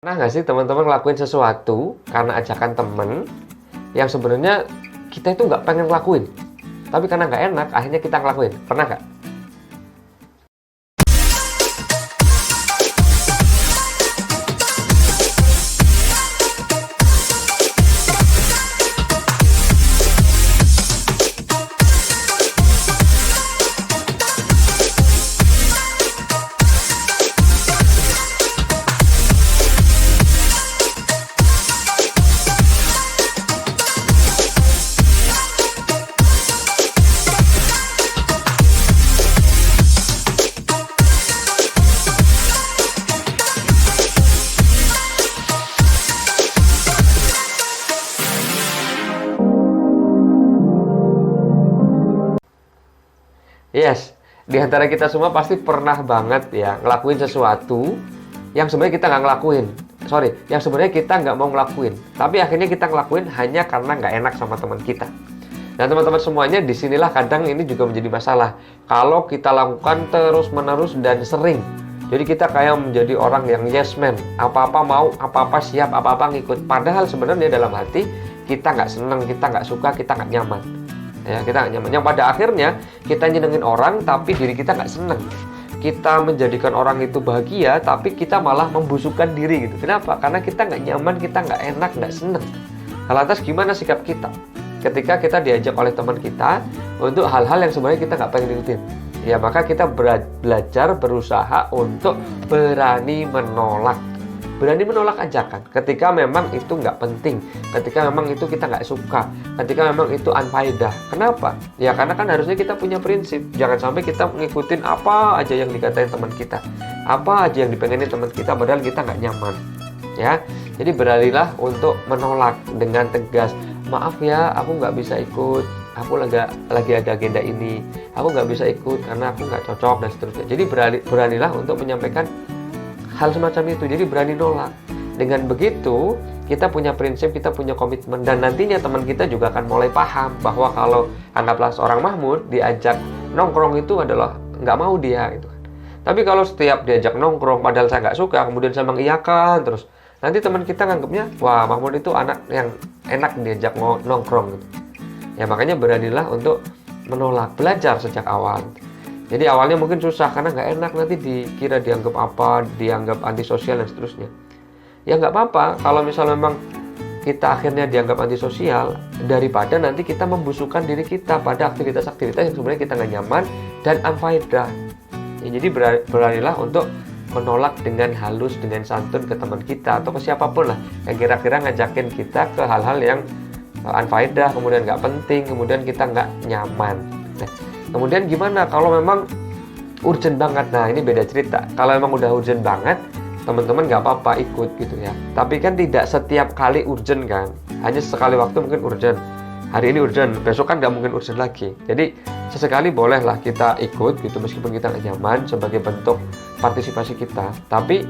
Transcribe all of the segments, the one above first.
Pernah nggak sih teman-teman ngelakuin sesuatu karena ajakan temen yang sebenarnya kita itu nggak pengen ngelakuin, tapi karena nggak enak akhirnya kita ngelakuin? Pernah nggak? Yes, di antara kita semua pasti pernah banget ya ngelakuin sesuatu yang sebenarnya kita nggak ngelakuin. Sorry, yang sebenarnya kita nggak mau ngelakuin, tapi akhirnya kita ngelakuin hanya karena nggak enak sama teman kita. Nah teman-teman semuanya, disinilah kadang ini juga menjadi masalah. Kalau kita lakukan terus-menerus dan sering, jadi kita kayak menjadi orang yang yes man, apa-apa mau, apa-apa siap, apa-apa ngikut. Padahal sebenarnya dalam hati kita nggak seneng, kita nggak suka, kita nggak nyaman. Ya, kita nggak nyaman. Yang pada akhirnya kita nyenengin orang, tapi diri kita nggak seneng. Kita menjadikan orang itu bahagia, tapi kita malah membusukkan diri gitu. Kenapa? Karena kita nggak nyaman, kita nggak enak, nggak seneng. Lantas gimana sikap kita ketika kita diajak oleh teman kita untuk hal-hal yang sebenarnya kita nggak pengen ikutin? Ya maka kita belajar, berusaha untuk berani menolak. Berani menolak ajakan ketika memang itu nggak penting, ketika memang itu kita nggak suka, ketika memang itu unfaedah. Kenapa? Ya karena kan harusnya kita punya prinsip. Jangan sampai kita ngikutin apa aja yang dikatain teman kita, apa aja yang dipengenin teman kita, padahal kita nggak nyaman. Ya, jadi beranilah untuk menolak dengan tegas. Maaf ya, aku nggak bisa ikut. Aku lagi ada agenda ini. Aku nggak bisa ikut karena aku nggak cocok dan seterusnya. Jadi beranilah untuk menyampaikan hal semacam itu. Jadi berani nolak. Dengan begitu kita punya prinsip, kita punya komitmen, dan nantinya teman kita juga akan mulai paham bahwa kalau anggaplah seorang Mahmud diajak nongkrong itu adalah nggak mau dia gitu kan. Tapi kalau setiap diajak nongkrong padahal saya nggak suka, kemudian saya mengiyakan terus, nanti teman kita nganggapnya wah Mahmud itu anak yang enak diajak nongkrong gitu. Ya makanya beranilah untuk menolak, belajar sejak awal. Jadi awalnya mungkin susah karena nggak enak, nanti dikira dianggap apa, dianggap antisosial dan seterusnya. Ya nggak apa-apa kalau misalnya memang kita akhirnya dianggap antisosial, daripada nanti kita membusukkan diri kita pada aktivitas-aktivitas yang sebenarnya kita nggak nyaman dan unfaedah. Ya, jadi beranilah untuk menolak dengan halus, dengan santun ke teman kita atau ke siapapun lah yang kira-kira ngajakin kita ke hal-hal yang unfaedah, kemudian nggak penting, kemudian kita nggak nyaman. Nah, kemudian gimana kalau memang urgent banget? Nah ini beda cerita. Kalau memang udah urgent banget, teman-teman nggak apa-apa ikut gitu ya. Tapi kan tidak setiap kali urgent kan. Hanya sekali waktu mungkin urgent. Hari ini urgent, besok kan nggak mungkin urgent lagi. Jadi sesekali bolehlah kita ikut gitu meskipun kita nggak nyaman sebagai bentuk partisipasi kita. Tapi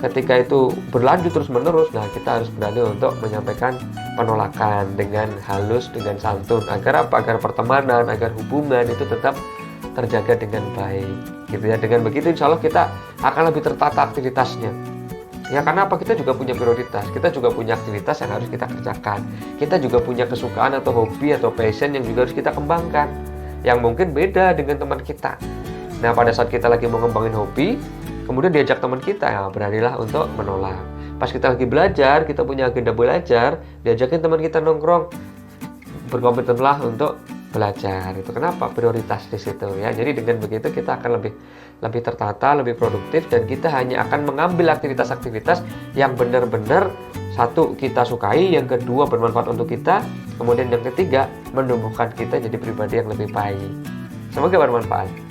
ketika itu berlanjut terus-menerus, nah kita harus berani untuk menyampaikan penolakan dengan halus, dengan santun. Agar apa? Agar pertemanan, agar hubungan itu tetap terjaga dengan baik gitu ya. Dengan begitu insya Allah kita akan lebih tertata aktivitasnya. Ya karena apa? Kita juga punya prioritas, kita juga punya aktivitas yang harus kita kerjakan. Kita juga punya kesukaan atau hobi atau passion yang juga harus kita kembangkan, yang mungkin beda dengan teman kita. Nah pada saat kita lagi mau ngembangin hobi, kemudian diajak teman kita, ya beranilah untuk menolak. Pas kita lagi belajar, kita punya agenda belajar, diajakin teman kita nongkrong, berkomitmenlah untuk belajar. Itu kenapa? Prioritas di situ ya. Jadi dengan begitu kita akan lebih tertata, lebih produktif, dan kita hanya akan mengambil aktivitas-aktivitas yang benar-benar satu kita sukai, yang kedua bermanfaat untuk kita, kemudian yang ketiga menumbuhkan kita jadi pribadi yang lebih baik. Semoga bermanfaat.